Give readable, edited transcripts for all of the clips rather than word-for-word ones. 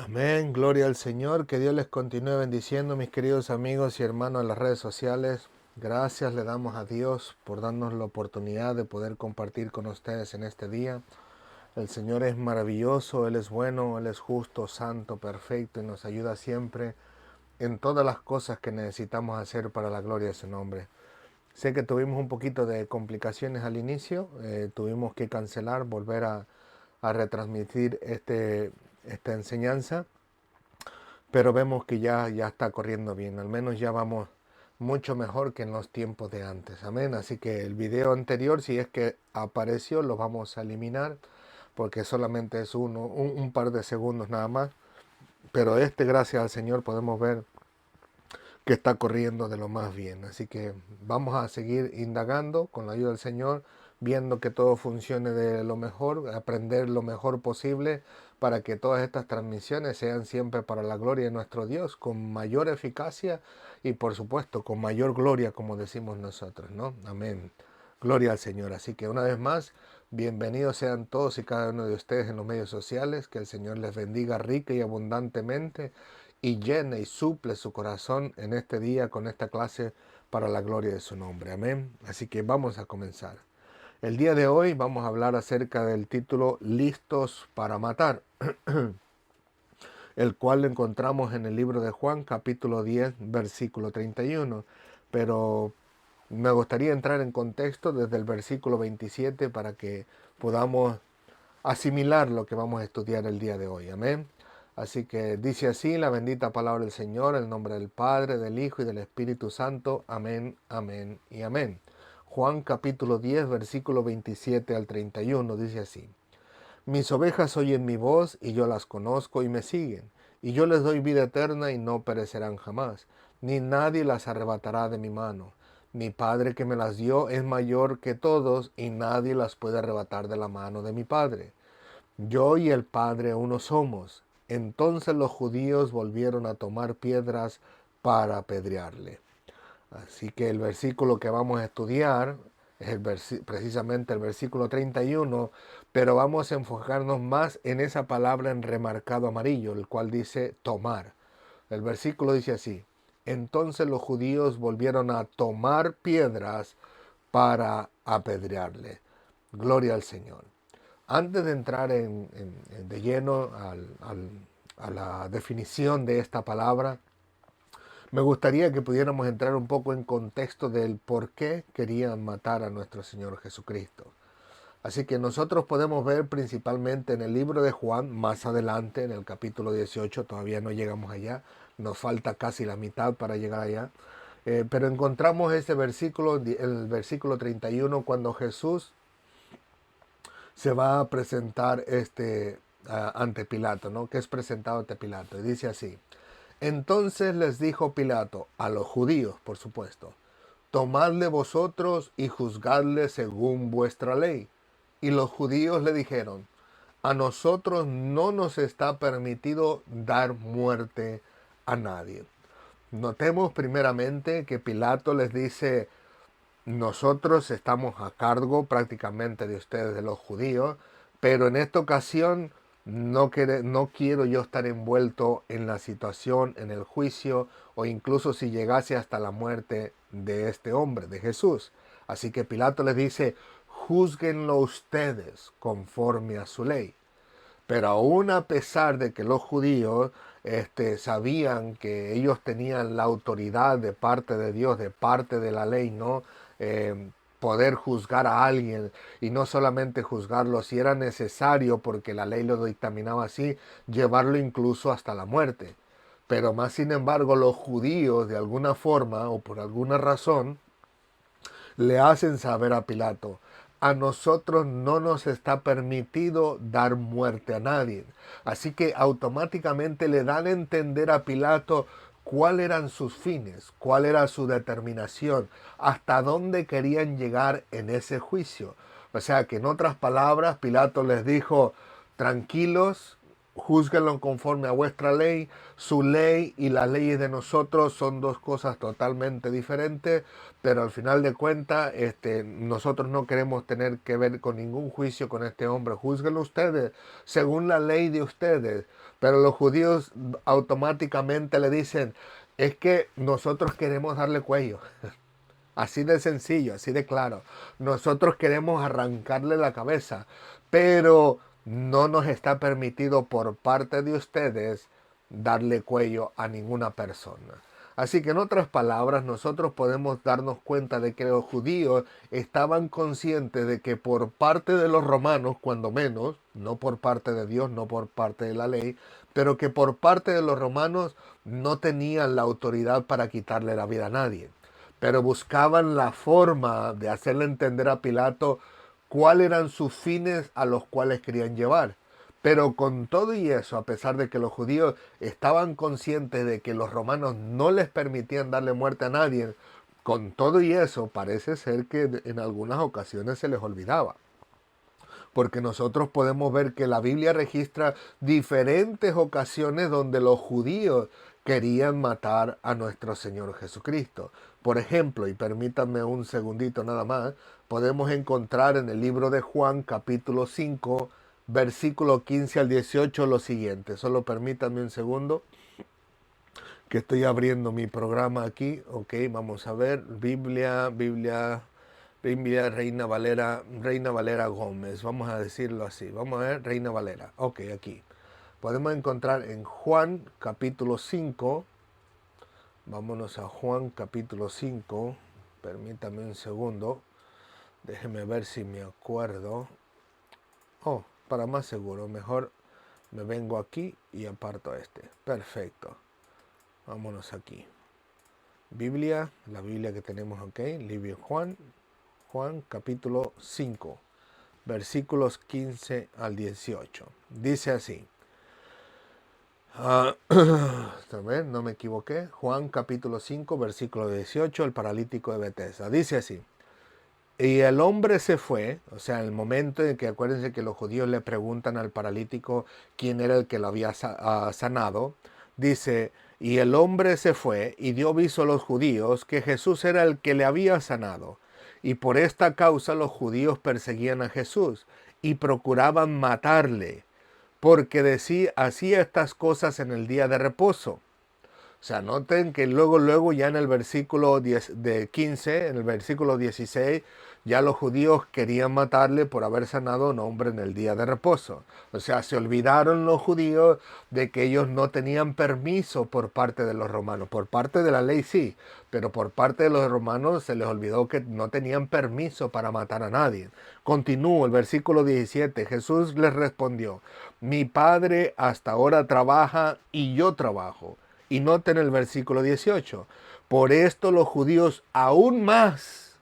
Amén, gloria al Señor, que Dios les continúe bendiciendo, mis queridos amigos y hermanos en las redes sociales. Gracias le damos a Dios por darnos la oportunidad de poder compartir con ustedes en este día. El Señor es maravilloso, Él es bueno, Él es justo, santo, perfecto y nos ayuda siempre en todas las cosas que necesitamos hacer para la gloria de su nombre. Sé que tuvimos un poquito de complicaciones al inicio, tuvimos que cancelar, volver a retransmitir esta enseñanza, pero vemos que ya está corriendo bien, al menos ya vamos mucho mejor que en los tiempos de antes, amén. Así que el video anterior, si es que apareció, lo vamos a eliminar porque solamente es un par de segundos nada más, pero gracias al Señor, podemos ver que está corriendo de lo más bien. Así que vamos a seguir indagando con la ayuda del Señor, viendo que todo funcione de lo mejor, aprender lo mejor posible para que todas estas transmisiones sean siempre para la gloria de nuestro Dios, con mayor eficacia y por supuesto con mayor gloria, como decimos nosotros, ¿no? Amén. Gloria al Señor. Así que una vez más, bienvenidos sean todos y cada uno de ustedes en los medios sociales, que el Señor les bendiga rica y abundantemente y llene y suple su corazón en este día con esta clase para la gloria de su nombre. Amén. Así que vamos a comenzar. El día de hoy vamos a hablar acerca del título Listos para matar, el cual lo encontramos en el libro de Juan, capítulo 10, versículo 31. Pero me gustaría entrar en contexto desde el versículo 27 para que podamos asimilar lo que vamos a estudiar el día de hoy. Amén. Así que dice así la bendita palabra del Señor, en el nombre del Padre, del Hijo y del Espíritu Santo. Amén, amén y amén. Juan capítulo 10, versículo 27 al 31 dice así. Mis ovejas oyen mi voz y yo las conozco y me siguen, y yo les doy vida eterna y no perecerán jamás, ni nadie las arrebatará de mi mano. Mi Padre que me las dio es mayor que todos y nadie las puede arrebatar de la mano de mi Padre. Yo y el Padre uno somos. Entonces los judíos volvieron a tomar piedras para apedrearle. Así que el versículo que vamos a estudiar es precisamente el versículo 31, pero vamos a enfocarnos más en esa palabra en remarcado amarillo, el cual dice tomar. El versículo dice así: entonces los judíos volvieron a tomar piedras para apedrearle. Gloria al Señor. Antes de entrar de lleno a la definición de esta palabra, me gustaría que pudiéramos entrar un poco en contexto del por qué querían matar a nuestro Señor Jesucristo. Así que nosotros podemos ver principalmente en el libro de Juan, más adelante, en el capítulo 18, todavía no llegamos allá, nos falta casi la mitad para llegar allá, pero encontramos ese versículo, el versículo 31, cuando Jesús se va a presentar ante Pilato, ¿no? Que es presentado ante Pilato. Y dice así: entonces les dijo Pilato, a los judíos, por supuesto, tomadle vosotros y juzgadle según vuestra ley. Y los judíos le dijeron, a nosotros no nos está permitido dar muerte a nadie. Notemos primeramente que Pilato les dice, nosotros estamos a cargo prácticamente de ustedes, de los judíos, pero en esta ocasión no quiero yo estar envuelto en la situación, en el juicio, o incluso si llegase hasta la muerte de este hombre, de Jesús. Así que Pilato les dice, júzguenlo ustedes conforme a su ley. Pero aún a pesar de que los judíos sabían que ellos tenían la autoridad de parte de Dios, de parte de la ley, ¿no? Poder juzgar a alguien y no solamente juzgarlo si era necesario, porque la ley lo dictaminaba así, llevarlo incluso hasta la muerte. Pero más sin embargo los judíos de alguna forma o por alguna razón le hacen saber a Pilato, a nosotros no nos está permitido dar muerte a nadie. Así que automáticamente le dan a entender a Pilato cuáles eran sus fines, cuál era su determinación, hasta dónde querían llegar en ese juicio. O sea que en otras palabras, Pilato les dijo, tranquilos, júzguenlo conforme a vuestra ley. Su ley y las leyes de nosotros son dos cosas totalmente diferentes, pero al final de cuentas, nosotros no queremos tener que ver con ningún juicio con este hombre. Júzguenlo ustedes según la ley de ustedes. Pero los judíos automáticamente le dicen, es que nosotros queremos darle cuello. Así de sencillo, así de claro. Nosotros queremos arrancarle la cabeza, pero no nos está permitido por parte de ustedes darle cuello a ninguna persona. Así que en otras palabras, nosotros podemos darnos cuenta de que los judíos estaban conscientes de que por parte de los romanos, cuando menos, no por parte de Dios, no por parte de la ley, pero que por parte de los romanos no tenían la autoridad para quitarle la vida a nadie, pero buscaban la forma de hacerle entender a Pilato cuáles eran sus fines a los cuales querían llevar. Pero con todo y eso, a pesar de que los judíos estaban conscientes de que los romanos no les permitían darle muerte a nadie, con todo y eso parece ser que en algunas ocasiones se les olvidaba. Porque nosotros podemos ver que la Biblia registra diferentes ocasiones donde los judíos querían matar a nuestro Señor Jesucristo. Por ejemplo, y permítanme un segundito nada más, podemos encontrar en el libro de Juan capítulo 5, versículo 15 al 18 lo siguiente. Solo permítanme un segundo, que estoy abriendo mi programa aquí. Ok, vamos a ver. Biblia Reina Valera Gómez, vamos a decirlo así. Vamos a ver, Reina Valera. Ok, aquí. Podemos encontrar en Juan capítulo 5. Vámonos a Juan capítulo 5. Permítame un segundo. Déjeme ver si me acuerdo. Oh, para más seguro, mejor me vengo aquí y aparto este. Perfecto. Vámonos aquí. Biblia, la Biblia que tenemos, ok. Libro Juan capítulo 5, versículos 15 al 18. Dice así. No me equivoqué. Juan capítulo 5, versículo 18, el paralítico de Betesda. Dice así. Y el hombre se fue, o sea, el momento en que acuérdense que los judíos le preguntan al paralítico quién era el que lo había sanado. Dice, y el hombre se fue y dio aviso a los judíos que Jesús era el que le había sanado. Y por esta causa los judíos perseguían a Jesús y procuraban matarle, porque hacía estas cosas en el día de reposo. O sea, noten que luego ya en el versículo 15, en el versículo 16, ya los judíos querían matarle por haber sanado a un hombre en el día de reposo. O sea, se olvidaron los judíos de que ellos no tenían permiso por parte de los romanos. Por parte de la ley sí, pero por parte de los romanos se les olvidó que no tenían permiso para matar a nadie. Continúo el versículo 17. Jesús les respondió, mi Padre hasta ahora trabaja y yo trabajo. Y noten el versículo 18. Por esto los judíos aún más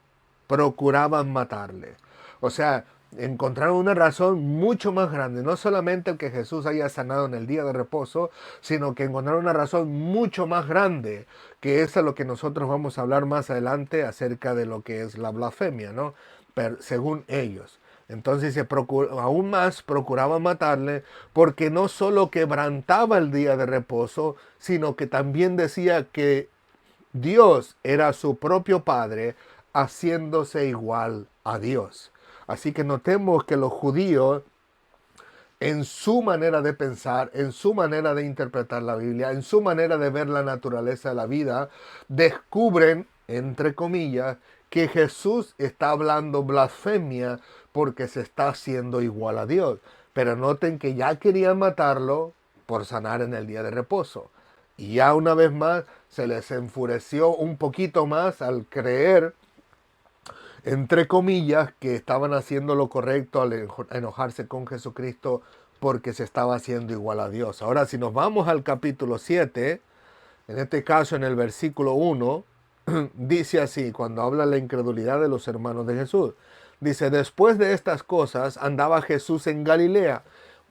procuraban matarle. O sea, encontraron una razón mucho más grande. No solamente el que Jesús haya sanado en el día de reposo, sino que encontraron una razón mucho más grande, que es a lo que nosotros vamos a hablar más adelante acerca de lo que es la blasfemia, ¿no? Pero, según ellos. Entonces aún más procuraba matarle porque no solo quebrantaba el día de reposo, sino que también decía que Dios era su propio Padre, haciéndose igual a Dios. Así que notemos que los judíos, en su manera de pensar, en su manera de interpretar la Biblia, en su manera de ver la naturaleza de la vida, descubren, entre comillas, que Jesús está hablando blasfemia porque se está haciendo igual a Dios. Pero noten que ya querían matarlo por sanar en el día de reposo. Y ya una vez más se les enfureció un poquito más al creer, entre comillas, que estaban haciendo lo correcto al enojarse con Jesucristo porque se estaba haciendo igual a Dios. Ahora, si nos vamos al capítulo 7, en este caso en el versículo 1, dice así, cuando habla la incredulidad de los hermanos de Jesús. Dice, después de estas cosas andaba Jesús en Galilea,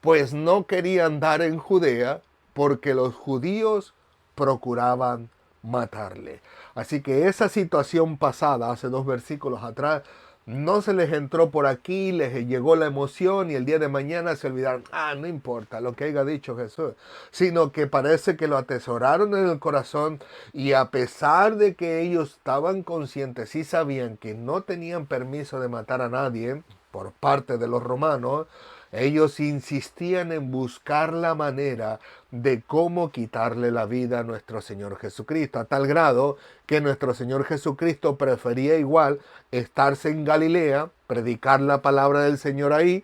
pues no quería andar en Judea porque los judíos procuraban matarle. Así que esa situación pasada, hace 2 versículos atrás, No se les entró por aquí, les llegó la emoción y el día de mañana se olvidaron. No importa lo que haya dicho Jesús. Sino que parece que lo atesoraron en el corazón y a pesar de que ellos estaban conscientes y sabían que no tenían permiso de matar a nadie por parte de los romanos, ellos insistían en buscar la manera de cómo quitarle la vida a nuestro Señor Jesucristo, a tal grado que nuestro Señor Jesucristo prefería igual estarse en Galilea, predicar la palabra del Señor ahí,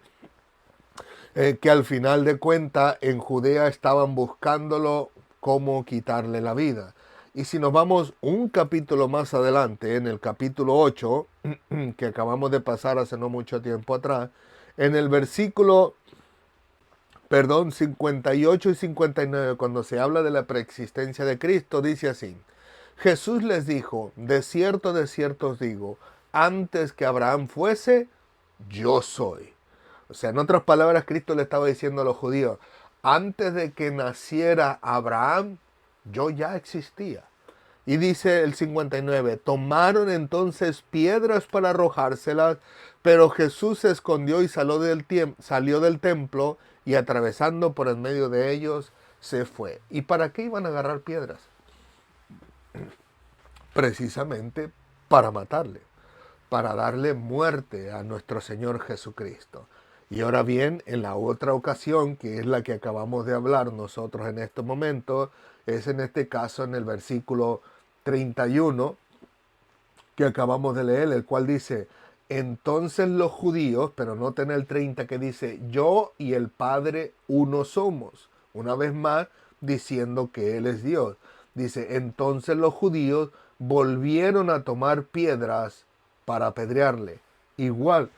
que al final de cuentas en Judea estaban buscándolo cómo quitarle la vida. Y si nos vamos un capítulo más adelante, en el capítulo 8, que acabamos de pasar hace no mucho tiempo atrás, en el versículo 58 y 59, cuando se habla de la preexistencia de Cristo, dice así: Jesús les dijo, de cierto os digo, antes que Abraham fuese, yo soy. O sea, en otras palabras, Cristo le estaba diciendo a los judíos, antes de que naciera Abraham, yo ya existía. Y dice el 59, tomaron entonces piedras para arrojárselas, pero Jesús se escondió y salió del templo y atravesando por en medio de ellos se fue. ¿Y para qué iban a agarrar piedras? Precisamente para matarle, para darle muerte a nuestro Señor Jesucristo. Y ahora bien, en la otra ocasión, que es la que acabamos de hablar nosotros en este momento, es en este caso en el versículo 31 que acabamos de leer, el cual dice, entonces los judíos, pero noten el 30 que dice, yo y el Padre uno somos. Una vez más, diciendo que Él es Dios. Dice, entonces los judíos volvieron a tomar piedras para apedrearle. Igual,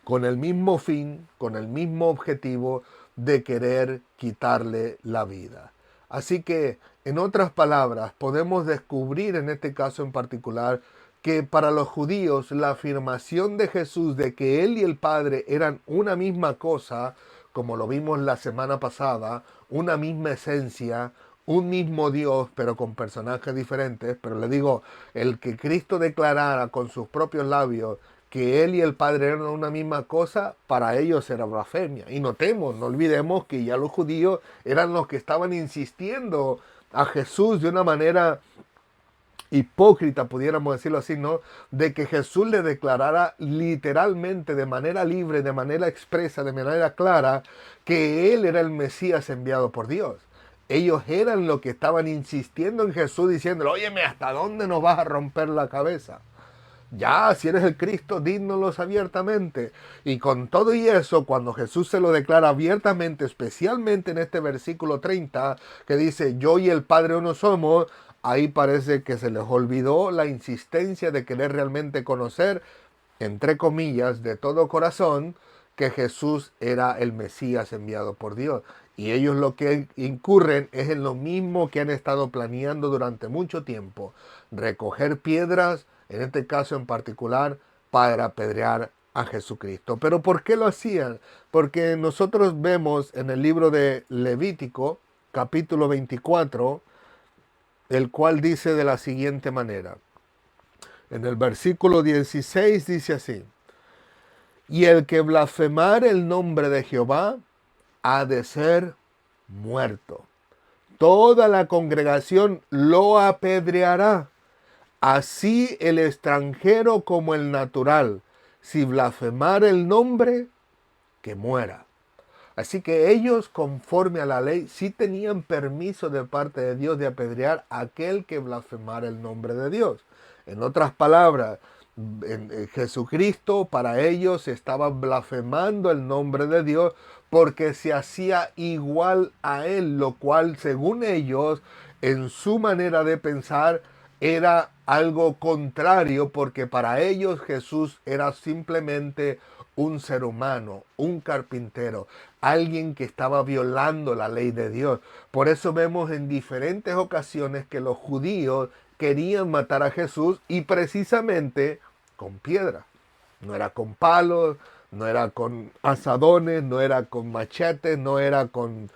con el mismo fin, con el mismo objetivo de querer quitarle la vida. Así que, en otras palabras, podemos descubrir en este caso en particular que para los judíos la afirmación de Jesús de que Él y el Padre eran una misma cosa, como lo vimos la semana pasada, una misma esencia, un mismo Dios, pero con personajes diferentes, pero le digo, el que Cristo declarara con sus propios labios que Él y el Padre eran una misma cosa, para ellos era blasfemia. Y notemos, no olvidemos que ya los judíos eran los que estaban insistiendo a Jesús de una manera hipócrita, pudiéramos decirlo así, ¿no? De que Jesús le declarara literalmente, de manera libre, de manera expresa, de manera clara, que Él era el Mesías enviado por Dios. Ellos eran los que estaban insistiendo en Jesús, diciéndole, óyeme, ¿hasta dónde nos vas a romper la cabeza? Ya, si eres el Cristo, dínolos abiertamente. Y con todo y eso, cuando Jesús se lo declara abiertamente, especialmente en este versículo 30, que dice, yo y el Padre uno somos, ahí parece que se les olvidó la insistencia de querer realmente conocer, entre comillas, de todo corazón, que Jesús era el Mesías enviado por Dios. Y ellos lo que incurren es en lo mismo que han estado planeando durante mucho tiempo, recoger piedras, en este caso en particular, para apedrear a Jesucristo. ¿Pero por qué lo hacían? Porque nosotros vemos en el libro de Levítico, capítulo 24, el cual dice de la siguiente manera. En el versículo 16 dice así, y el que blasfemare el nombre de Jehová ha de ser muerto. Toda la congregación lo apedreará, así el extranjero como el natural. Si blasfemare el nombre, que muera. Así que ellos, conforme a la ley, sí tenían permiso de parte de Dios de apedrear a aquel que blasfemara el nombre de Dios. En otras palabras, en Jesucristo para ellos estaba blasfemando el nombre de Dios porque se hacía igual a Él, lo cual según ellos, en su manera de pensar, era algo contrario porque para ellos Jesús era simplemente un ser humano, un carpintero, alguien que estaba violando la ley de Dios. Por eso vemos en diferentes ocasiones que los judíos querían matar a Jesús y precisamente con piedra. No era con palos, no era con asadones, no era con machetes, no era con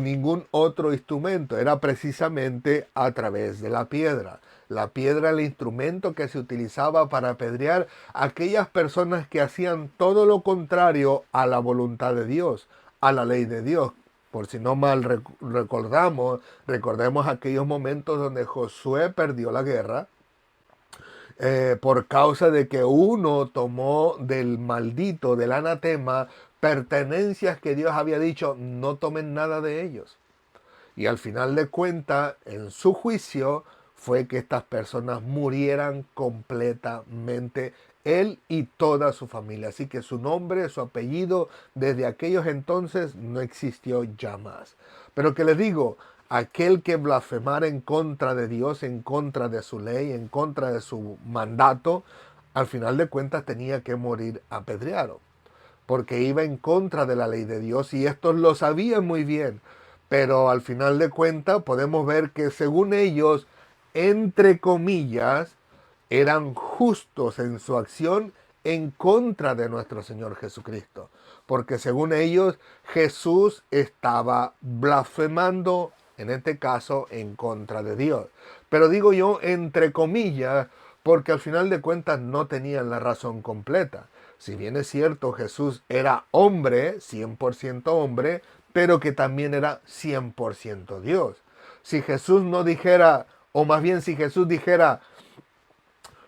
ningún otro instrumento. Era precisamente a través de la piedra. La piedra, el instrumento que se utilizaba para apedrear a aquellas personas que hacían todo lo contrario a la voluntad de Dios, a la ley de Dios. Por si no mal recordemos aquellos momentos donde Josué perdió la guerra por causa de que uno tomó del maldito, del anatema, pertenencias que Dios había dicho, no tomen nada de ellos. Y al final de cuentas, en su juicio, fue que estas personas murieran completamente, él y toda su familia. Así que su nombre, su apellido, desde aquellos entonces no existió ya más. Pero que les digo, aquel que blasfemara en contra de Dios, en contra de su ley, en contra de su mandato, al final de cuentas tenía que morir apedreado, porque iba en contra de la ley de Dios y estos lo sabían muy bien. Pero al final de cuentas podemos ver que según ellos, entre comillas, eran justos en su acción en contra de nuestro Señor Jesucristo. Porque según ellos, Jesús estaba blasfemando, en este caso, en contra de Dios. Pero digo yo entre comillas, porque al final de cuentas no tenían la razón completa. Si bien es cierto, Jesús era hombre, 100% hombre, pero que también era 100% Dios. Si Jesús no dijera, o más bien si Jesús dijera,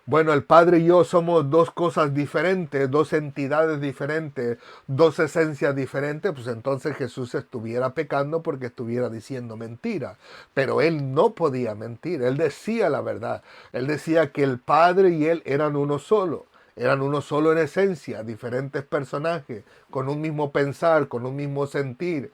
bueno, el Padre y yo somos dos cosas diferentes, dos entidades diferentes, dos esencias diferentes, pues entonces Jesús estuviera pecando porque estuviera diciendo mentira. Pero él no podía mentir, él decía la verdad. Él decía que el Padre y él eran uno solo. Eran uno solo en esencia, diferentes personajes, con un mismo pensar, con un mismo sentir,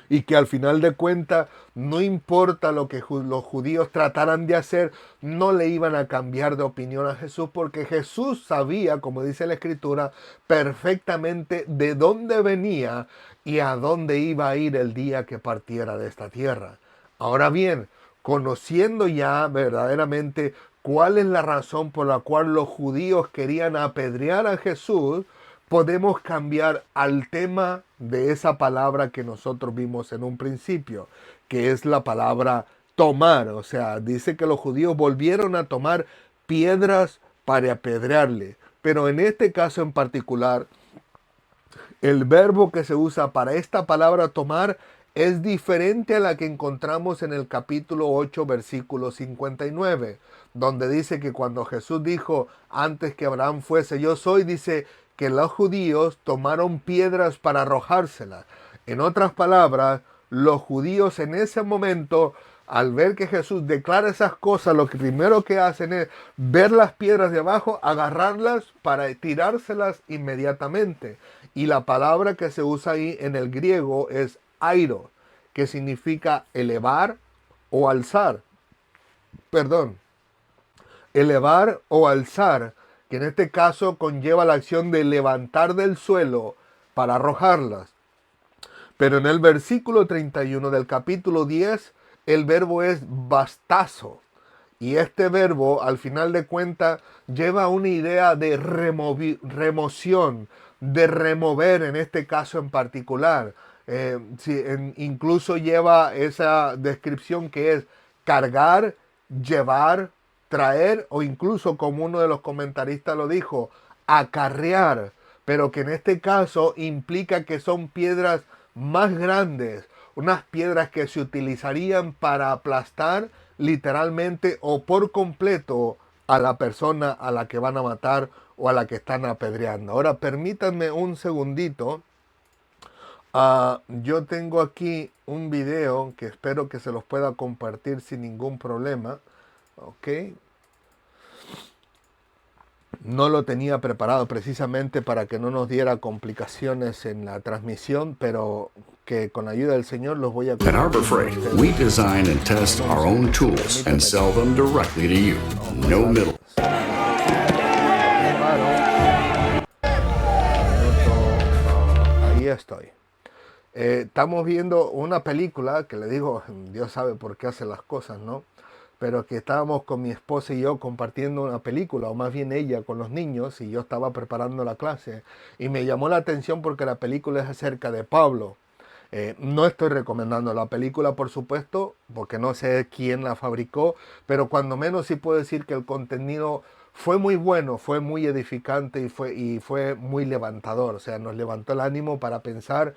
y que al final de cuentas no importa lo que los judíos trataran de hacer, no le iban a cambiar de opinión a Jesús, porque Jesús sabía, como dice la Escritura, perfectamente de dónde venía y a dónde iba a ir el día que partiera de esta tierra. Ahora bien, conociendo ya verdaderamente cuál es la razón por la cual los judíos querían apedrear a Jesús, podemos cambiar al tema de esa palabra que nosotros vimos en un principio, que es la palabra tomar. O sea, dice que los judíos volvieron a tomar piedras para apedrearle. Pero en este caso en particular, el verbo que se usa para esta palabra tomar es diferente a la que encontramos en el capítulo 8, versículo 59, donde dice que cuando Jesús dijo, antes que Abraham fuese yo soy, dice que los judíos tomaron piedras para arrojárselas. En otras palabras, los judíos en ese momento, al ver que Jesús declara esas cosas, lo que primero que hacen es ver las piedras de abajo, agarrarlas para tirárselas inmediatamente. Y la palabra que se usa ahí en el griego es airo, que significa elevar o alzar. Perdón, elevar o alzar, que en este caso conlleva la acción de levantar del suelo para arrojarlas. Pero en el versículo 31 del capítulo 10, el verbo es bastazo. Y este verbo, al final de cuentas, lleva una idea de remoción, de remover en este caso en particular. Incluso lleva esa descripción que es cargar, llevar, traer o incluso, como uno de los comentaristas lo dijo, acarrear. Pero que en este caso implica que son piedras más grandes, unas piedras que se utilizarían para aplastar literalmente o por completo a la persona a la que van a matar o a la que están apedreando. Ahora permítanme un segundito. Yo tengo aquí un video que espero que se los pueda compartir sin ningún problema. Ok. No lo tenía preparado precisamente para que no nos diera complicaciones en la transmisión, pero que con la ayuda del Señor los voy a At Harbor Freight, we design and test our own tools and sell them directly to you. No middle. Ahí estoy. Estamos viendo una película que le digo, Dios sabe por qué hace las cosas, ¿no? Pero que estábamos con mi esposa y yo compartiendo una película, o más bien ella con los niños, y yo estaba preparando la clase, y me llamó la atención porque la película es acerca de Pablo. No estoy recomendando la película, por supuesto, porque no sé quién la fabricó, pero cuando menos sí puedo decir que el contenido fue muy bueno, fue muy edificante y fue muy levantador. O sea, nos levantó el ánimo para pensar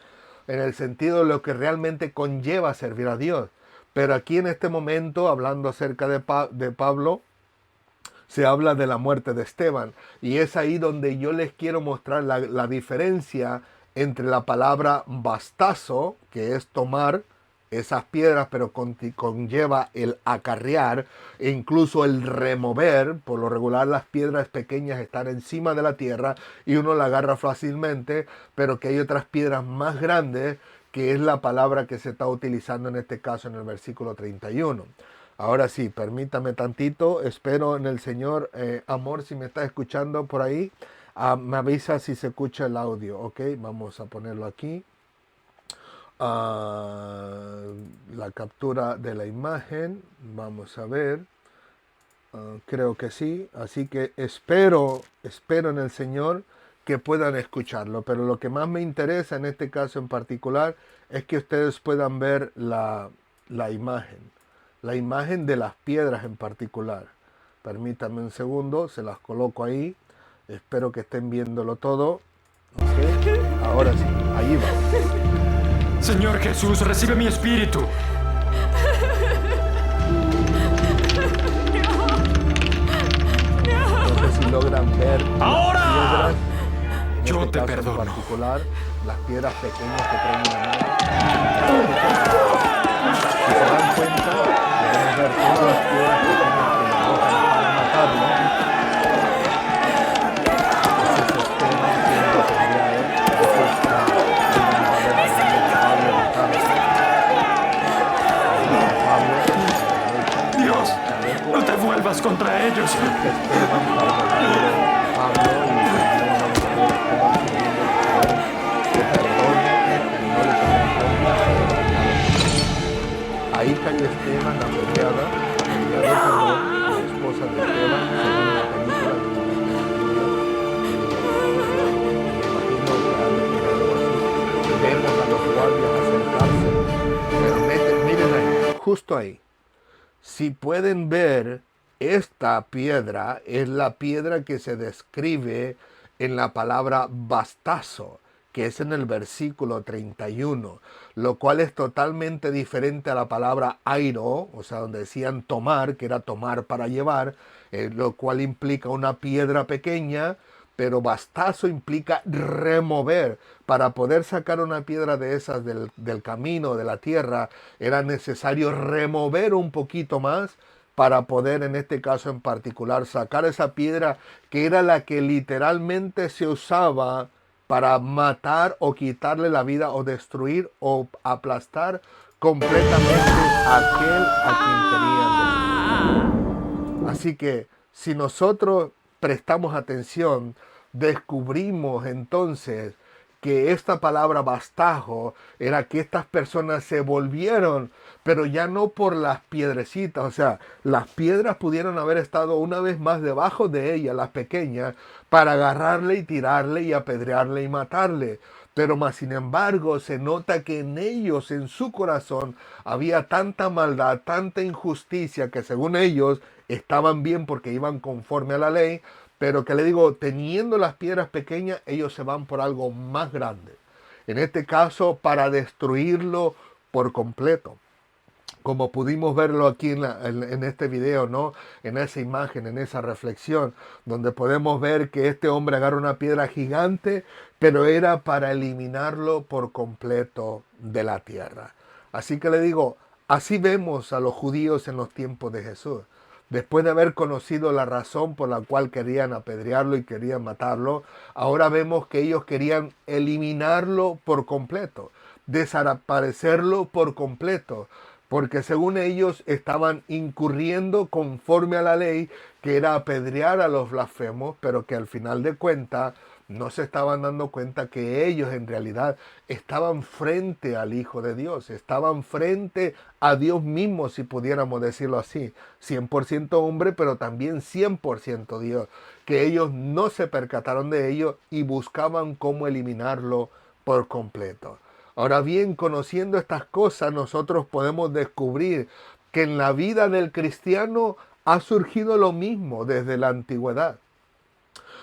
en el sentido de lo que realmente conlleva servir a Dios. Pero aquí en este momento, hablando acerca de Pablo, se habla de la muerte de Esteban. Y es ahí donde yo les quiero mostrar la diferencia entre la palabra bastazo, que es tomar esas piedras, pero conlleva el acarrear e incluso el remover. Por lo regular las piedras pequeñas están encima de la tierra y uno la agarra fácilmente, pero que hay otras piedras más grandes, que es la palabra que se está utilizando en este caso en el versículo 31. Ahora sí, permítame tantito, espero en el Señor. Amor, si me está escuchando por ahí, me avisa si se escucha el audio, ¿ok? Vamos a ponerlo aquí. Ah, la captura de la imagen, vamos a ver. Creo que sí, así que espero en el Señor que puedan escucharlo, pero lo que más me interesa en este caso en particular es que ustedes puedan ver la imagen de las piedras en particular. Permítanme un segundo, se las coloco ahí, espero que estén viéndolo todo. ¿Okay? Ahora sí, allí va. Señor Jesús, recibe mi espíritu. No sé si logran ver ¡Ahora! las piedras, en Yo este te caso perdono. en particular, las piedras pequeñas que traen en la mano. Si se dan cuenta, podemos ver todas las piedras pequeñas que le arrojan para matarlo. Ese es Esteban siendo apedreado. Ese es Pablo Dios, no te vuelvas contra ellos. Ahí cayó Esteban, la apedreada, de terror, la esposa de Esteban, según la película me imagino que han algo así. Vemos a los guardias acercarse, pero miren ahí, justo ahí. Si pueden ver, esta piedra es la piedra que se describe en la palabra bastazo, que es en el versículo 31, lo cual es totalmente diferente a la palabra airo, o sea, donde decían tomar, que era tomar para llevar, lo cual implica una piedra pequeña, pero bastazo implica remover. Para poder sacar una piedra de esas del camino, de la tierra, era necesario remover un poquito más para poder, en este caso en particular, sacar esa piedra que era la que literalmente se usaba para matar o quitarle la vida o destruir o aplastar completamente a aquel a quien querían destruir. Así que si nosotros prestamos atención, descubrimos entonces que esta palabra bastajo era que estas personas se volvieron, pero ya no por las piedrecitas, o sea, las piedras pudieron haber estado una vez más debajo de ella, las pequeñas, para agarrarle y tirarle y apedrearle y matarle. Pero más sin embargo se nota que en ellos, en su corazón, había tanta maldad, tanta injusticia, que según ellos estaban bien porque iban conforme a la ley, pero que le digo, teniendo las piedras pequeñas, ellos se van por algo más grande. En este caso, para destruirlo por completo. Como pudimos verlo aquí en este video, ¿no? En esa imagen, en esa reflexión, donde podemos ver que este hombre agarra una piedra gigante, pero era para eliminarlo por completo de la tierra. Así que le digo, así vemos a los judíos en los tiempos de Jesús. Después de haber conocido la razón por la cual querían apedrearlo y querían matarlo, ahora vemos que ellos querían eliminarlo por completo, desaparecerlo por completo, porque según ellos estaban incurriendo conforme a la ley, que era apedrear a los blasfemos, pero que al final de cuentas no se estaban dando cuenta que ellos en realidad estaban frente al Hijo de Dios, estaban frente a Dios mismo, si pudiéramos decirlo así, 100% hombre, pero también 100% Dios, que ellos no se percataron de ello y buscaban cómo eliminarlo por completo. Ahora bien, conociendo estas cosas, nosotros podemos descubrir que en la vida del cristiano ha surgido lo mismo desde la antigüedad.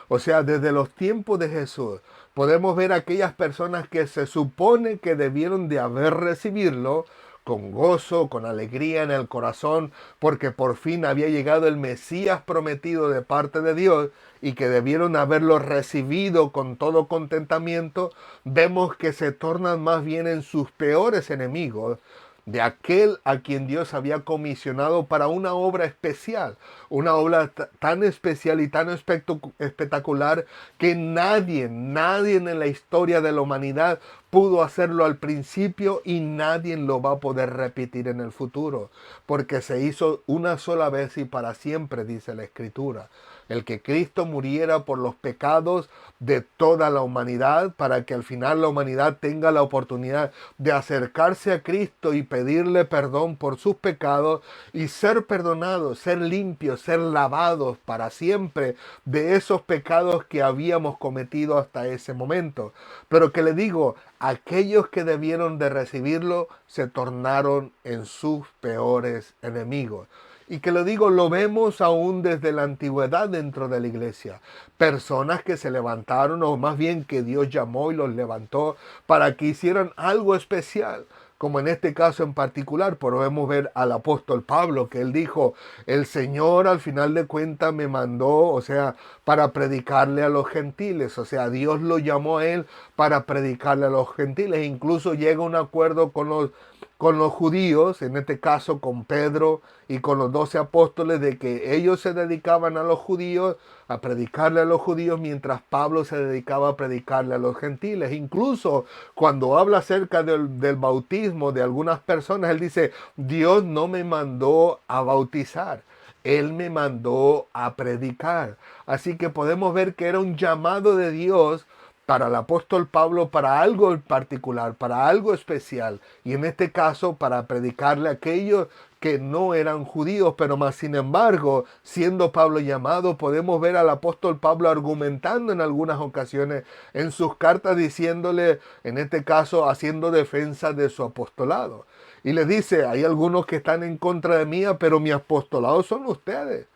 O sea, desde los tiempos de Jesús, podemos ver aquellas personas que se supone que debieron de haber recibido con gozo, con alegría en el corazón, porque por fin había llegado el Mesías prometido de parte de Dios y que debieron haberlo recibido con todo contentamiento. Vemos que se tornan más bien en sus peores enemigos de aquel a quien Dios había comisionado para una obra especial, una obra tan especial y tan espectacular que nadie en la historia de la humanidad pudo hacerlo al principio y nadie lo va a poder repetir en el futuro, porque se hizo una sola vez y para siempre, dice la Escritura. El que Cristo muriera por los pecados de toda la humanidad, para que al final la humanidad tenga la oportunidad de acercarse a Cristo y pedirle perdón por sus pecados y ser perdonados, ser limpios, ser lavados para siempre de esos pecados que habíamos cometido hasta ese momento. Pero que le digo, aquellos que debieron de recibirlo se tornaron en sus peores enemigos. Y que lo digo, lo vemos aún desde la antigüedad dentro de la iglesia. Personas que se levantaron, o más bien que Dios llamó y los levantó para que hicieran algo especial. Como en este caso en particular, podemos ver al apóstol Pablo, que él dijo, el Señor al final de cuentas me mandó, o sea, para predicarle a los gentiles. O sea, Dios lo llamó a él para predicarle a los gentiles. Incluso llega a un acuerdo con los judíos, en este caso con Pedro y con los 12 apóstoles, de que ellos se dedicaban a los judíos, a predicarle a los judíos, mientras Pablo se dedicaba a predicarle a los gentiles. Incluso cuando habla acerca del bautismo de algunas personas, él dice, Dios no me mandó a bautizar, Él me mandó a predicar. Así que podemos ver que era un llamado de Dios para el apóstol Pablo, para algo en particular, para algo especial, y en este caso para predicarle a aquellos que no eran judíos, pero más sin embargo, siendo Pablo llamado, podemos ver al apóstol Pablo argumentando en algunas ocasiones en sus cartas, diciéndole, en este caso, haciendo defensa de su apostolado. Y le dice, hay algunos que están en contra de mí, pero mi apostolado son ustedes.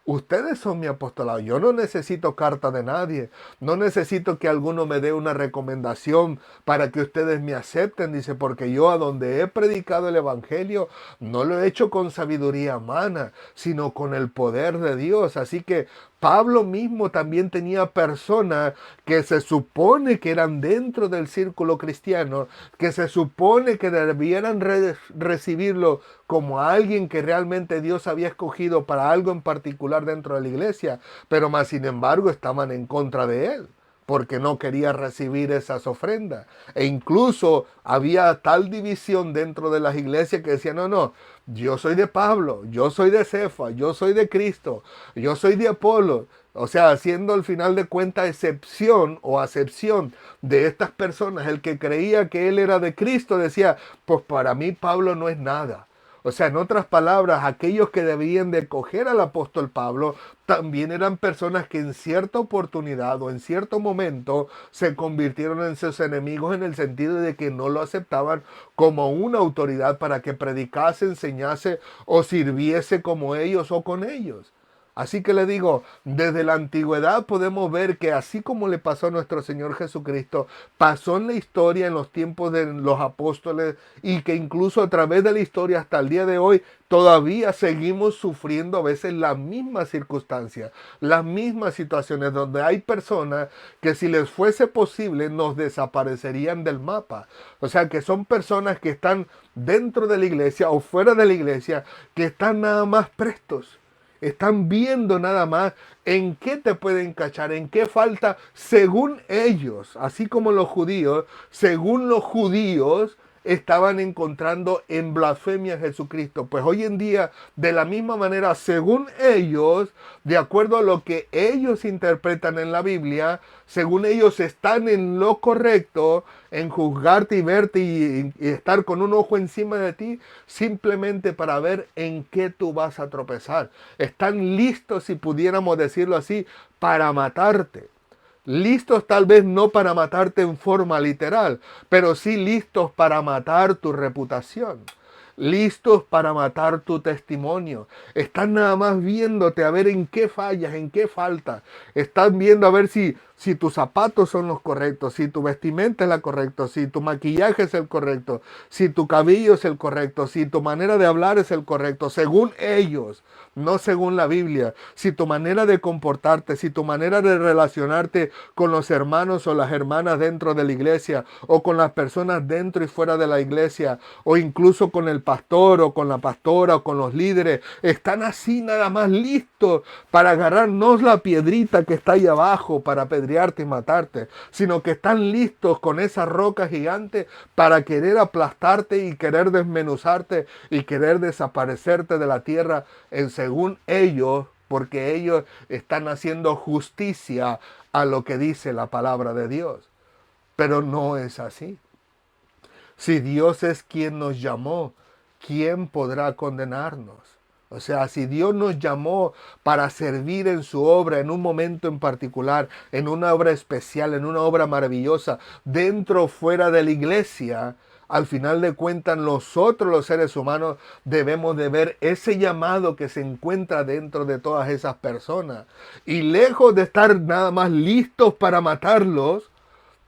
Ustedes son mi apostolado. Yo no necesito carta de nadie. No necesito que alguno me dé una recomendación para que ustedes me acepten. Dice, porque yo a donde he predicado el evangelio no lo he hecho con sabiduría humana, sino con el poder de Dios. Así que Pablo mismo también tenía personas que se supone que eran dentro del círculo cristiano, que se supone que debieran recibirlo como a alguien que realmente Dios había escogido para algo en particular dentro de la iglesia, pero más sin embargo estaban en contra de él, porque no quería recibir esas ofrendas. E incluso había tal división dentro de las iglesias que decían, no, yo soy de Pablo, yo soy de Cefa, yo soy de Cristo, yo soy de Apolo. O sea, haciendo al final de cuentas excepción o acepción de estas personas. El que creía que él era de Cristo decía, pues para mí Pablo no es nada. O sea, en otras palabras, aquellos que debían de coger al apóstol Pablo también eran personas que en cierta oportunidad o en cierto momento se convirtieron en sus enemigos, en el sentido de que no lo aceptaban como una autoridad para que predicase, enseñase o sirviese como ellos o con ellos. Así que le digo, desde la antigüedad podemos ver que así como le pasó a nuestro Señor Jesucristo, pasó en la historia en los tiempos de los apóstoles, y que incluso a través de la historia hasta el día de hoy todavía seguimos sufriendo a veces las mismas circunstancias, las mismas situaciones, donde hay personas que si les fuese posible nos desaparecerían del mapa. O sea, que son personas que están dentro de la iglesia o fuera de la iglesia, que están nada más prestos. Están viendo nada más en qué te pueden cachar, en qué falta, según ellos, así como los judíos, según los judíos, estaban encontrando en blasfemia a Jesucristo. Pues hoy en día, de la misma manera, según ellos, de acuerdo a lo que ellos interpretan en la Biblia, según ellos están en lo correcto, en juzgarte y verte y estar con un ojo encima de ti, simplemente para ver en qué tú vas a tropezar. Están listos, si pudiéramos decirlo así, para matarte. Listos tal vez no para matarte en forma literal, pero sí listos para matar tu reputación. Listos para matar tu testimonio. Están nada más viéndote a ver en qué fallas, en qué falta. Están viendo a ver si tus zapatos son los correctos, si tu vestimenta es la correcta, si tu maquillaje es el correcto, si tu cabello es el correcto, si tu manera de hablar es el correcto, según ellos, no según la Biblia. Si tu manera de comportarte, si tu manera de relacionarte con los hermanos o las hermanas dentro de la iglesia, o con las personas dentro y fuera de la iglesia, o incluso con el pastor o con la pastora o con los líderes, están así nada más listos para agarrarnos la piedrita que está ahí abajo para apedrearte y matarte, sino que están listos con esa roca gigante para querer aplastarte y querer desmenuzarte y querer desaparecerte de la tierra según ellos, porque ellos están haciendo justicia a lo que dice la palabra de Dios. Pero no es así. Si Dios es quien nos llamó, ¿quién podrá condenarnos? O sea, si Dios nos llamó para servir en su obra, en un momento en particular, en una obra especial, en una obra maravillosa, dentro o fuera de la iglesia, al final de cuentas nosotros los seres humanos debemos de ver ese llamado que se encuentra dentro de todas esas personas. Y lejos de estar nada más listos para matarlos,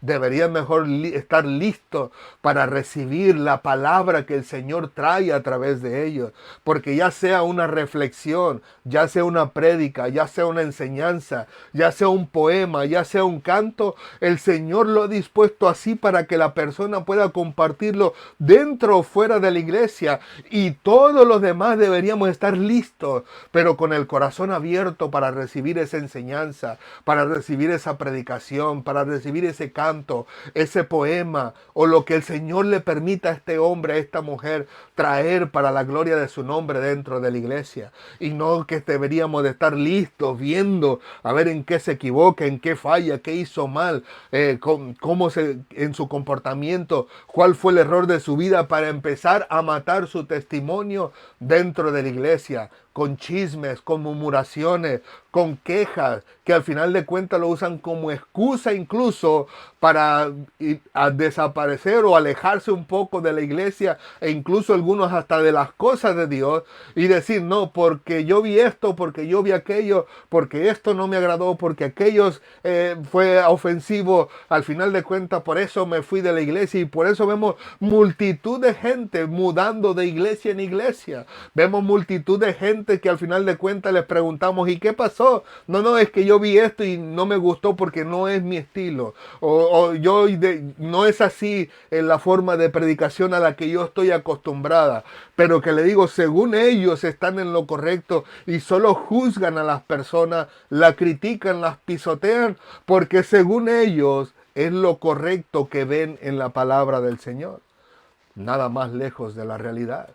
deberían mejor estar listos para recibir la palabra que el Señor trae a través de ellos. Porque ya sea una reflexión, ya sea una prédica, ya sea una enseñanza, ya sea un poema, ya sea un canto, el Señor lo ha dispuesto así para que la persona pueda compartirlo dentro o fuera de la iglesia. Y todos los demás deberíamos estar listos, pero con el corazón abierto para recibir esa enseñanza, para recibir esa predicación, para recibir ese canto, ese poema o lo que el Señor le permita a este hombre, a esta mujer traer para la gloria de su nombre dentro de la iglesia. Y no que deberíamos de estar listos viendo a ver en qué se equivoca, en qué falla, qué hizo mal, en su comportamiento, cuál fue el error de su vida para empezar a matar su testimonio dentro de la iglesia, con chismes, con murmuraciones, con quejas, que al final de cuentas lo usan como excusa incluso para desaparecer o alejarse un poco de la iglesia e incluso algunos hasta de las cosas de Dios y decir, no, porque yo vi esto, porque yo vi aquello, porque esto no me agradó, porque aquello fue ofensivo, al final de cuentas por eso me fui de la iglesia y por eso vemos multitud de gente mudando de iglesia en iglesia, vemos multitud de gente que al final de cuentas les preguntamos, ¿y qué pasó? No, es que yo vi esto y no me gustó porque no es mi estilo. No es así en la forma de predicación a la que yo estoy acostumbrada. Pero que le digo, según ellos están en lo correcto y solo juzgan a las personas, la critican, las pisotean, porque según ellos es lo correcto que ven en la palabra del Señor. Nada más lejos de la realidad.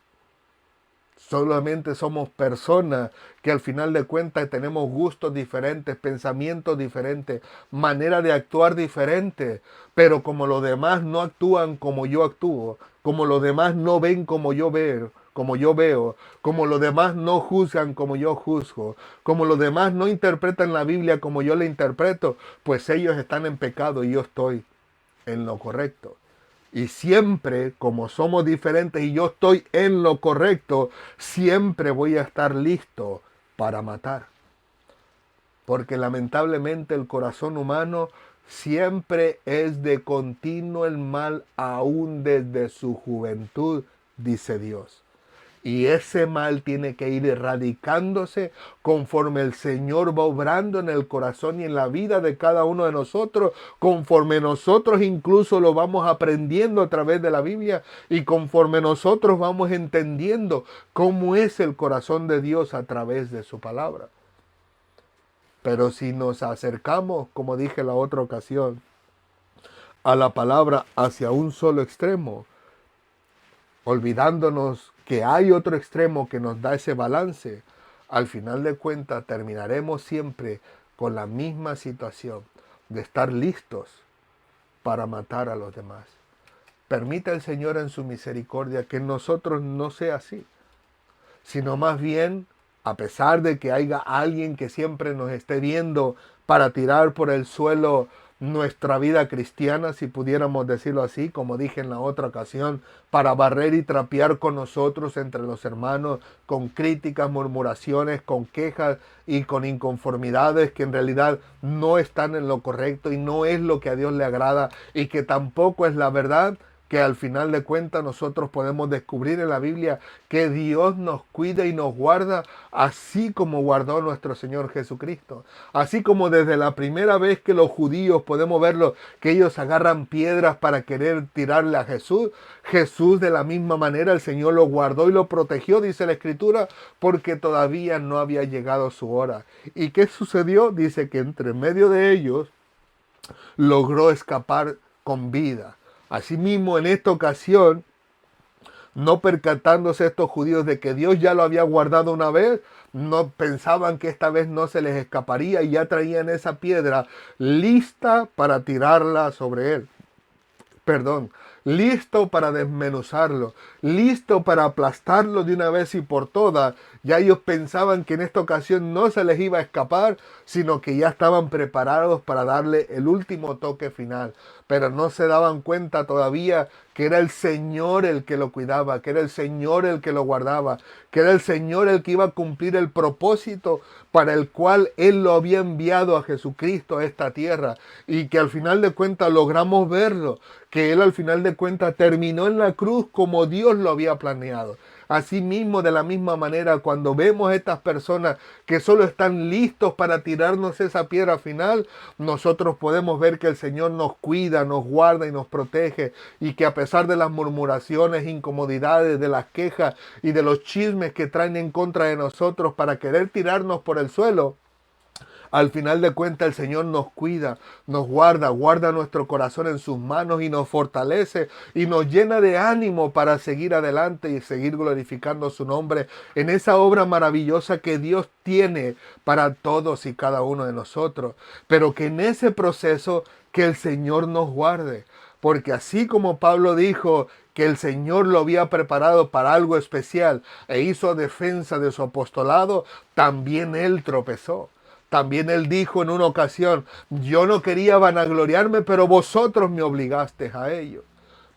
Solamente somos personas que al final de cuentas tenemos gustos diferentes, pensamientos diferentes, manera de actuar diferente. Pero como los demás no actúan como yo actúo, como los demás no ven como yo veo, como los demás no juzgan como yo juzgo, como los demás no interpretan la Biblia como yo la interpreto, pues ellos están en pecado y yo estoy en lo correcto. Y siempre, como somos diferentes y yo estoy en lo correcto, siempre voy a estar listo para matar. Porque lamentablemente el corazón humano siempre es de continuo el mal, aún desde su juventud, dice Dios. Y ese mal tiene que ir erradicándose conforme el Señor va obrando en el corazón y en la vida de cada uno de nosotros, conforme nosotros incluso lo vamos aprendiendo a través de la Biblia y conforme nosotros vamos entendiendo cómo es el corazón de Dios a través de su palabra. Pero si nos acercamos, como dije la otra ocasión, a la palabra hacia un solo extremo, olvidándonos que hay otro extremo que nos da ese balance, al final de cuentas terminaremos siempre con la misma situación de estar listos para matar a los demás. Permita el Señor en su misericordia que en nosotros no sea así, sino más bien, a pesar de que haya alguien que siempre nos esté viendo para tirar por el suelo nuestra vida cristiana, si pudiéramos decirlo así, como dije en la otra ocasión, para barrer y trapear con nosotros entre los hermanos, con críticas, murmuraciones, con quejas y con inconformidades que en realidad no están en lo correcto y no es lo que a Dios le agrada y que tampoco es la verdad, que al final de cuentas nosotros podemos descubrir en la Biblia que Dios nos cuida y nos guarda así como guardó nuestro Señor Jesucristo. Así como desde la primera vez que los judíos podemos verlo, que ellos agarran piedras para querer tirarle a Jesús, Jesús de la misma manera el Señor lo guardó y lo protegió, dice la Escritura, porque todavía no había llegado su hora. ¿Y qué sucedió? Dice que entre medio de ellos logró escapar con vida. Asimismo, en esta ocasión, no percatándose estos judíos de que Dios ya lo había guardado una vez, no pensaban que esta vez no se les escaparía y ya traían esa piedra lista para tirarla sobre él. Listo para desmenuzarlo, listo para aplastarlo de una vez y por todas. Ya ellos pensaban que en esta ocasión no se les iba a escapar, sino que ya estaban preparados para darle el último toque final. Pero no se daban cuenta todavía que era el Señor el que lo cuidaba, que era el Señor el que lo guardaba, que era el Señor el que iba a cumplir el propósito para el cual Él lo había enviado a Jesucristo a esta tierra, y que al final de cuentas logramos verlo, que Él al final de cuentas terminó en la cruz como Dios lo había planeado. Asimismo, de la misma manera, cuando vemos a estas personas que solo están listos para tirarnos esa piedra final, nosotros podemos ver que el Señor nos cuida, nos guarda y nos protege, y que a pesar de las murmuraciones, incomodidades, de las quejas y de los chismes que traen en contra de nosotros para querer tirarnos por el suelo, al final de cuentas el Señor nos cuida, nos guarda, guarda nuestro corazón en sus manos y nos fortalece y nos llena de ánimo para seguir adelante y seguir glorificando su nombre en esa obra maravillosa que Dios tiene para todos y cada uno de nosotros. Pero que en ese proceso que el Señor nos guarde, porque así como Pablo dijo que el Señor lo había preparado para algo especial e hizo defensa de su apostolado, también él tropezó. También él dijo en una ocasión, yo no quería vanagloriarme, pero vosotros me obligasteis a ello.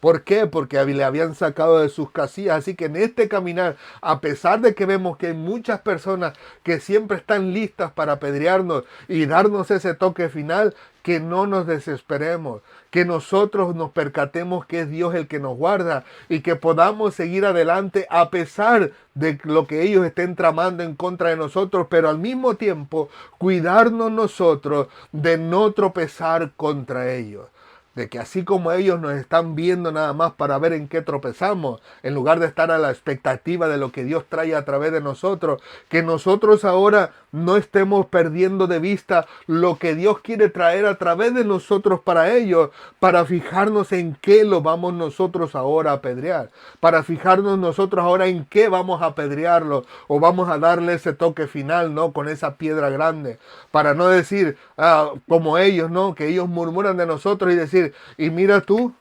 ¿Por qué? Porque le habían sacado de sus casillas. Así que en este caminar, a pesar de que vemos que hay muchas personas que siempre están listas para apedrearnos y darnos ese toque final, que no nos desesperemos, que nosotros nos percatemos que es Dios el que nos guarda y que podamos seguir adelante a pesar de lo que ellos estén tramando en contra de nosotros, pero al mismo tiempo cuidarnos nosotros de no tropezar contra ellos. De que así como ellos nos están viendo nada más para ver en qué tropezamos, en lugar de estar a la expectativa de lo que Dios trae a través de nosotros, que nosotros ahora no estemos perdiendo de vista lo que Dios quiere traer a través de nosotros para ellos, para fijarnos en qué lo vamos nosotros ahora a apedrear, para fijarnos nosotros ahora en qué vamos a apedrearlo o vamos a darle ese toque final, ¿no? Con esa piedra grande, para no decir como ellos, ¿no? Que ellos murmuran de nosotros y decir, y mira tú,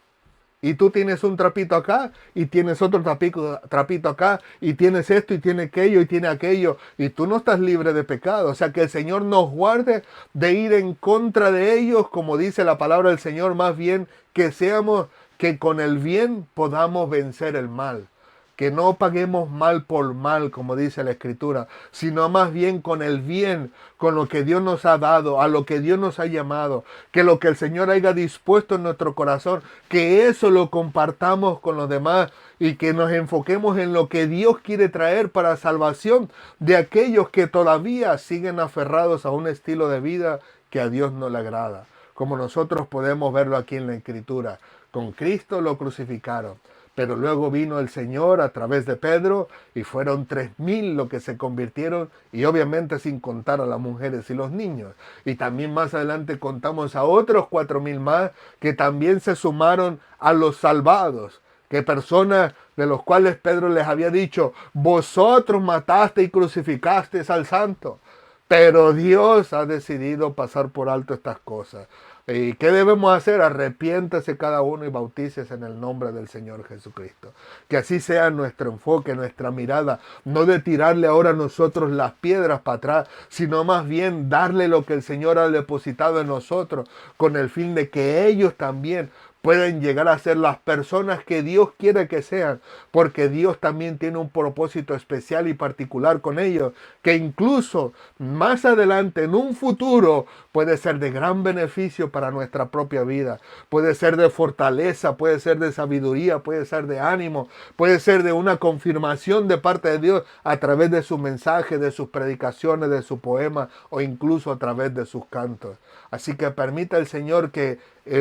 y tú tienes un trapito acá, y tienes otro trapito acá, y tienes esto, y tienes aquello, y tienes aquello, y tú no estás libre de pecado. O sea, que el Señor nos guarde de ir en contra de ellos, como dice la palabra del Señor, más bien que seamos, que con el bien podamos vencer el mal. Que no paguemos mal por mal, como dice la Escritura, sino más bien con el bien, con lo que Dios nos ha dado, a lo que Dios nos ha llamado, que lo que el Señor haya dispuesto en nuestro corazón, que eso lo compartamos con los demás y que nos enfoquemos en lo que Dios quiere traer para salvación de aquellos que todavía siguen aferrados a un estilo de vida que a Dios no le agrada. Como nosotros podemos verlo aquí en la Escritura, con Cristo lo crucificaron. Pero luego vino el Señor a través de Pedro y fueron 3,000 los que se convirtieron, y obviamente sin contar a las mujeres y los niños. Y también más adelante contamos a otros 4,000 más que también se sumaron a los salvados. Que personas de los cuales Pedro les había dicho, vosotros mataste y crucificasteis al santo. Pero Dios ha decidido pasar por alto estas cosas. ¿Y qué debemos hacer? Arrepiéntase cada uno y bautícese en el nombre del Señor Jesucristo. Que así sea nuestro enfoque, nuestra mirada, no de tirarle ahora a nosotros las piedras para atrás, sino más bien darle lo que el Señor ha depositado en nosotros, con el fin de que ellos también pueden llegar a ser las personas que Dios quiere que sean, porque Dios también tiene un propósito especial y particular con ellos, que incluso más adelante, en un futuro, puede ser de gran beneficio para nuestra propia vida, puede ser de fortaleza, puede ser de sabiduría, puede ser de ánimo, puede ser de una confirmación de parte de Dios a través de su mensaje, de sus predicaciones, de su poema o incluso a través de sus cantos. Así que permita el Señor que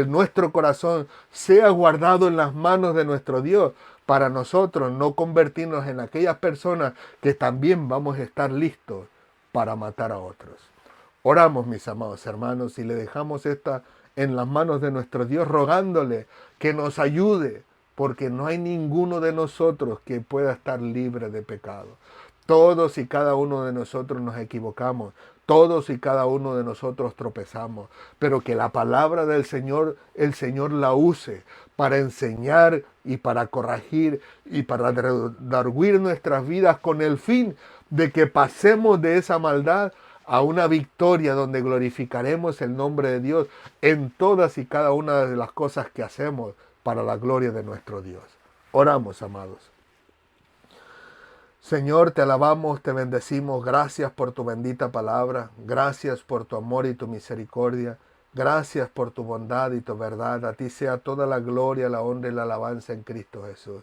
nuestro corazón sea guardado en las manos de nuestro Dios para nosotros no convertirnos en aquellas personas que también vamos a estar listos para matar a otros. Oramos, mis amados hermanos, y le dejamos esta en las manos de nuestro Dios, rogándole que nos ayude, porque no hay ninguno de nosotros que pueda estar libre de pecado. Todos y cada uno de nosotros nos equivocamos. Todos y cada uno de nosotros tropezamos, pero que la palabra del Señor, el Señor la use para enseñar y para corregir y para redarguir nuestras vidas con el fin de que pasemos de esa maldad a una victoria donde glorificaremos el nombre de Dios en todas y cada una de las cosas que hacemos para la gloria de nuestro Dios. Oramos, amados. Señor, te alabamos, te bendecimos. Gracias por tu bendita palabra. Gracias por tu amor y tu misericordia. Gracias por tu bondad y tu verdad. A ti sea toda la gloria, la honra y la alabanza en Cristo Jesús.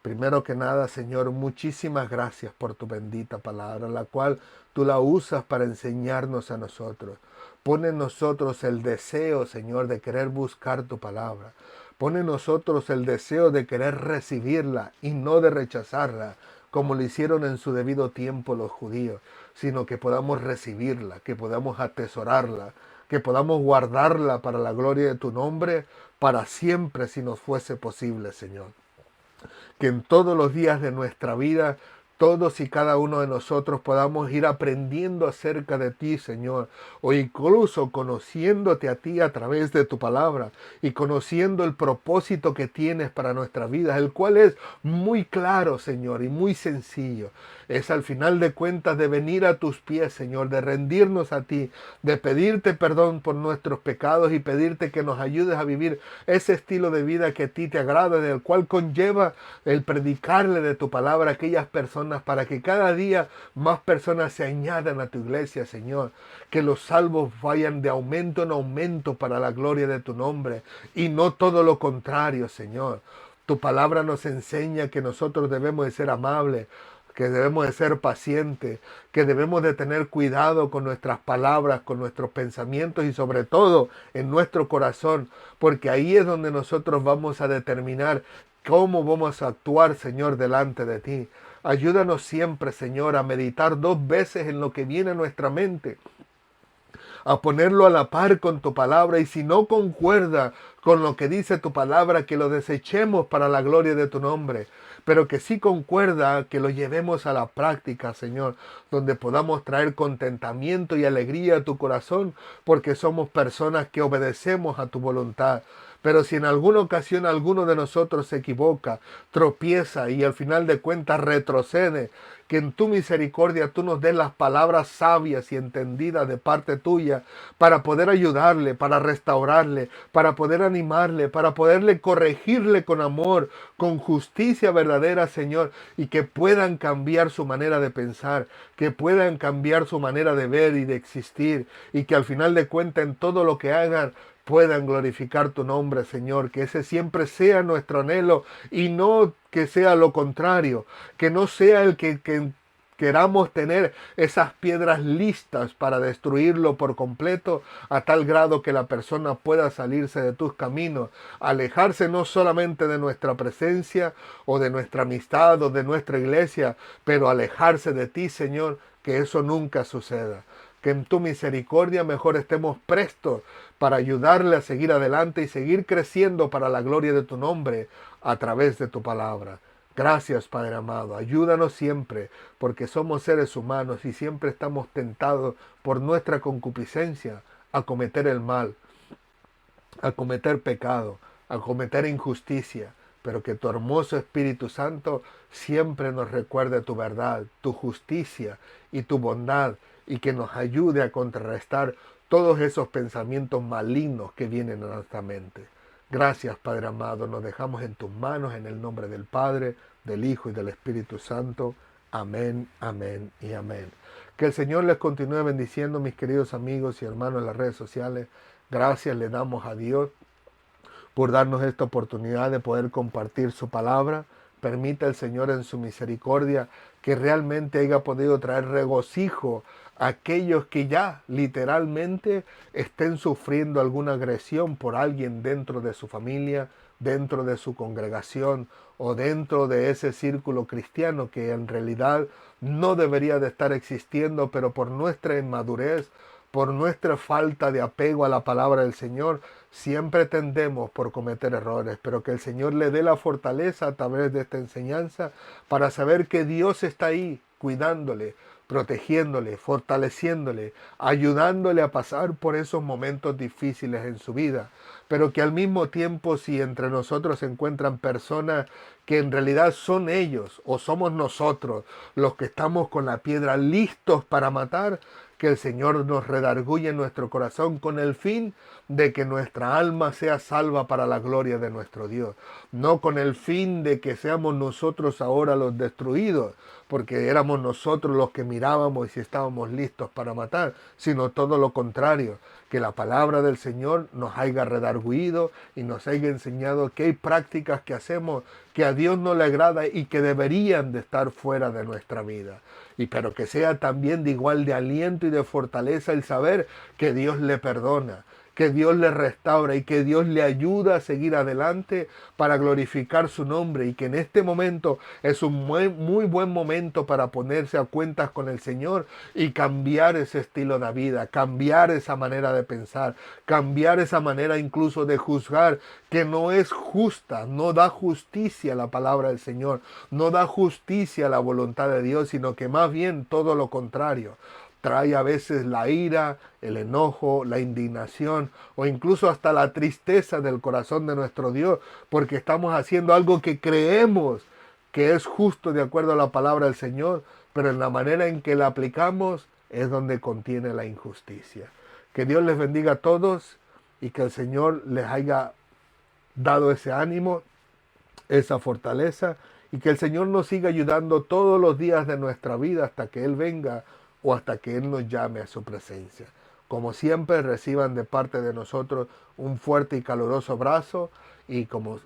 Primero que nada, Señor, muchísimas gracias por tu bendita palabra, la cual tú la usas para enseñarnos a nosotros. Pone en nosotros el deseo, Señor, de querer buscar tu palabra. Pone en nosotros el deseo de querer recibirla y no de rechazarla, como lo hicieron en su debido tiempo los judíos, sino que podamos recibirla, que podamos atesorarla, que podamos guardarla para la gloria de tu nombre, para siempre si nos fuese posible, Señor. Que en todos los días de nuestra vida, todos y cada uno de nosotros podamos ir aprendiendo acerca de ti, Señor, o incluso conociéndote a ti a través de tu palabra y conociendo el propósito que tienes para nuestra vida, el cual es muy claro, Señor, y muy sencillo. Es al final de cuentas de venir a tus pies, Señor, de rendirnos a ti, de pedirte perdón por nuestros pecados y pedirte que nos ayudes a vivir ese estilo de vida que a ti te agrada, del cual conlleva el predicarle de tu palabra a aquellas personas para que cada día más personas se añadan a tu iglesia, Señor. Que los salvos vayan de aumento en aumento para la gloria de tu nombre y no todo lo contrario, Señor. Tu palabra nos enseña que nosotros debemos de ser amables, que debemos de ser pacientes, que debemos de tener cuidado con nuestras palabras, con nuestros pensamientos y sobre todo en nuestro corazón, porque ahí es donde nosotros vamos a determinar cómo vamos a actuar, Señor, delante de ti. Ayúdanos siempre, Señor, a meditar 2 veces en lo que viene a nuestra mente, a ponerlo a la par con tu palabra, y si no concuerda con lo que dice tu palabra, que lo desechemos para la gloria de tu nombre, pero que sí concuerda, que lo llevemos a la práctica, Señor, donde podamos traer contentamiento y alegría a tu corazón, porque somos personas que obedecemos a tu voluntad. Pero si en alguna ocasión alguno de nosotros se equivoca, tropieza y al final de cuentas retrocede, que en tu misericordia tú nos des las palabras sabias y entendidas de parte tuya para poder ayudarle, para restaurarle, para poder animarle, para poderle corregirle con amor, con justicia verdadera, Señor, y que puedan cambiar su manera de pensar, que puedan cambiar su manera de ver y de existir, y que al final de cuentas en todo lo que hagan puedan glorificar tu nombre, Señor, que ese siempre sea nuestro anhelo y no que sea lo contrario, que no sea el que queramos tener esas piedras listas para destruirlo por completo, a tal grado que la persona pueda salirse de tus caminos, alejarse no solamente de nuestra presencia o de nuestra amistad o de nuestra iglesia, pero alejarse de ti, Señor, que eso nunca suceda. Que en tu misericordia mejor estemos prestos para ayudarle a seguir adelante y seguir creciendo para la gloria de tu nombre a través de tu palabra. Gracias, Padre amado. Ayúdanos siempre, porque somos seres humanos y siempre estamos tentados por nuestra concupiscencia a cometer el mal. a cometer pecado, a cometer injusticia, pero que tu hermoso Espíritu Santo siempre nos recuerde tu verdad, tu justicia y tu bondad, y que nos ayude a contrarrestar todos esos pensamientos malignos que vienen a nuestra mente. Gracias, Padre amado, nos dejamos en tus manos en el nombre del Padre, del Hijo y del Espíritu Santo. Amén, amén y amén. Que el Señor les continúe bendiciendo, mis queridos amigos y hermanos en las redes sociales. Gracias le damos a Dios por darnos esta oportunidad de poder compartir su palabra. Permita el Señor en su misericordia que realmente haya podido traer regocijo a aquellos que ya literalmente estén sufriendo alguna agresión por alguien dentro de su familia, dentro de su congregación o dentro de ese círculo cristiano que en realidad no debería de estar existiendo, pero por nuestra inmadurez, por nuestra falta de apego a la palabra del Señor, siempre tendemos por cometer errores, pero que el Señor le dé la fortaleza a través de esta enseñanza para saber que Dios está ahí cuidándole, protegiéndole, fortaleciéndole, ayudándole a pasar por esos momentos difíciles en su vida, pero que al mismo tiempo, si entre nosotros se encuentran personas que en realidad son ellos o somos nosotros los que estamos con la piedra listos para matar, que el Señor nos redarguye en nuestro corazón con el fin de que nuestra alma sea salva para la gloria de nuestro Dios. No con el fin de que seamos nosotros ahora los destruidos, porque éramos nosotros los que mirábamos y si estábamos listos para matar, sino todo lo contrario, que la palabra del Señor nos haya redarguido y nos haya enseñado que hay prácticas que hacemos que a Dios no le agrada y que deberían de estar fuera de nuestra vida. Y pero que sea también de igual de aliento y de fortaleza el saber que Dios le perdona, que Dios le restaura y que Dios le ayuda a seguir adelante para glorificar su nombre, y que en este momento es un muy buen momento para ponerse a cuentas con el Señor y cambiar ese estilo de vida, cambiar esa manera de pensar, cambiar esa manera incluso de juzgar que no es justa, no da justicia a la palabra del Señor, no da justicia a la voluntad de Dios, sino que más bien todo lo contrario. Trae a veces la ira, el enojo, la indignación o incluso hasta la tristeza del corazón de nuestro Dios, porque estamos haciendo algo que creemos que es justo de acuerdo a la palabra del Señor, pero en la manera en que la aplicamos es donde contiene la injusticia. Que Dios les bendiga a todos y que el Señor les haya dado ese ánimo, esa fortaleza, y que el Señor nos siga ayudando todos los días de nuestra vida hasta que Él venga o hasta que Él nos llame a su presencia. Como siempre, reciban de parte de nosotros un fuerte y caluroso abrazo, y como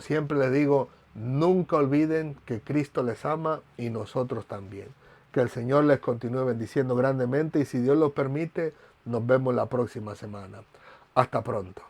siempre les digo, nunca olviden que Cristo les ama y nosotros también. Que el Señor les continúe bendiciendo grandemente, y si Dios lo permite, nos vemos la próxima semana. Hasta pronto.